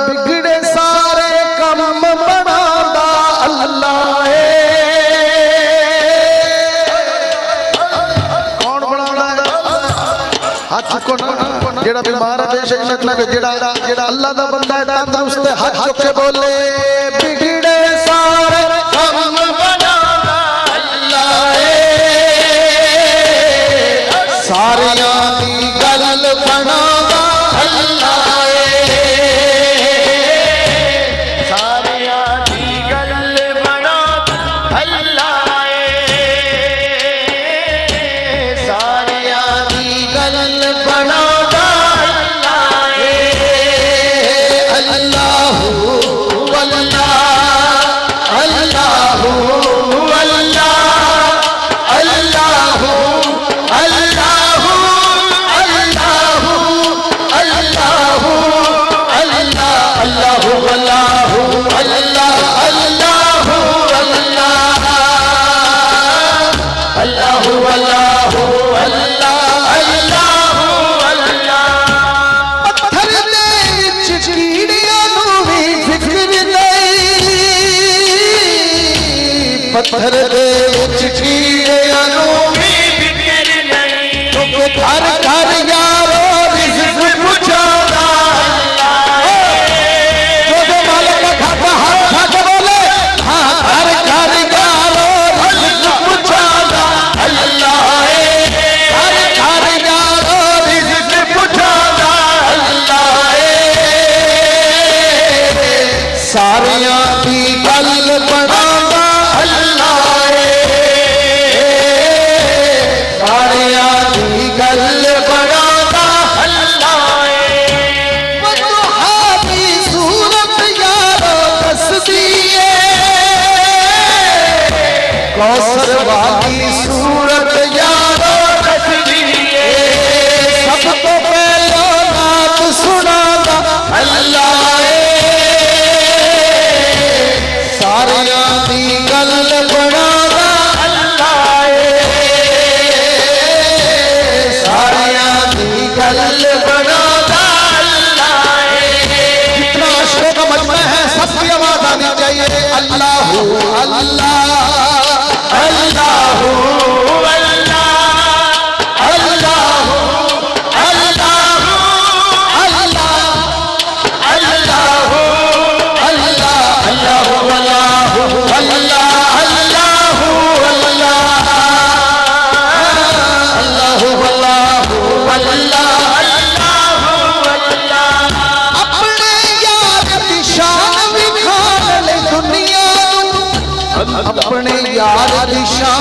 बिगड़े सारे कम बनांदा अल्लाह है। कौन बनांदा? हाथ चुको ना, जेड़ा बीमार है बेशक मतलब जेड़ा अल्लाह दा बंदा है तंदुरुस्त है, हाथ चुक के बोले बिगड़े सारे कम बनांदा अल्लाह है। सारियां दी गल बनांदा अल्लाह है। सारियां दी गल बनांदा अल्लाह है। सारियां दी गल बनांदा अल्लाह है। अल्लाहु अल्लाह अल्लाहु अल्लाह अल्लाहु अल्लाहु अल्लाहु अल्लाहु अल्लाह अल्लाहु अल्लाहु अल्लाह अल्लाहु अल्लाह अल्लाहु अल्लाहु अल्लाह अल्लाहु अल्लाह। पत्थर दे विच कीड़ियां नूं भी फिक्र नहीं, पत्थर दे विच कीड़ियां नूं भी फिक्र नहीं। घर घर यारो रिज़्क़ पुछांदा अल्लाह है। जो मालिक का खाता हाथ उठा के बोले हाँ, घर घर यारो रिज़्क़ पुछांदा अल्लाह है। घर घर यारो रिज़्क़ पुछांदा अल्लाह है। सारियां दी गल बनांदा अल्लाह है। सारियां दी गल बनांदा अल्लाह है। वज़ुहा दी सूरत यारो दसदी है। कौसर वाली सूरत यारो दसदी है। सबको पहलो नात सुनांदा अल्लाह है। सारियां दी गल बनांदा अल्लाह है। सारियां दी गल बनांदा अल्लाह है। जितना अशकों का मजमा है सबकी आवाज आनी चाहिए अल्लाहु अल्लाह अल्लाहु अल्लाह अल्लाहु अल्लाहु अल्लाह अल्लाहु अल्लाह अल्लाहु अल्लाहु अल्लाह अल्लाहु अल्लाहु अल्लाहु अल्लाह। अपने यार दी शान विखाण ले दुनिया नूं, अपने यार दी शान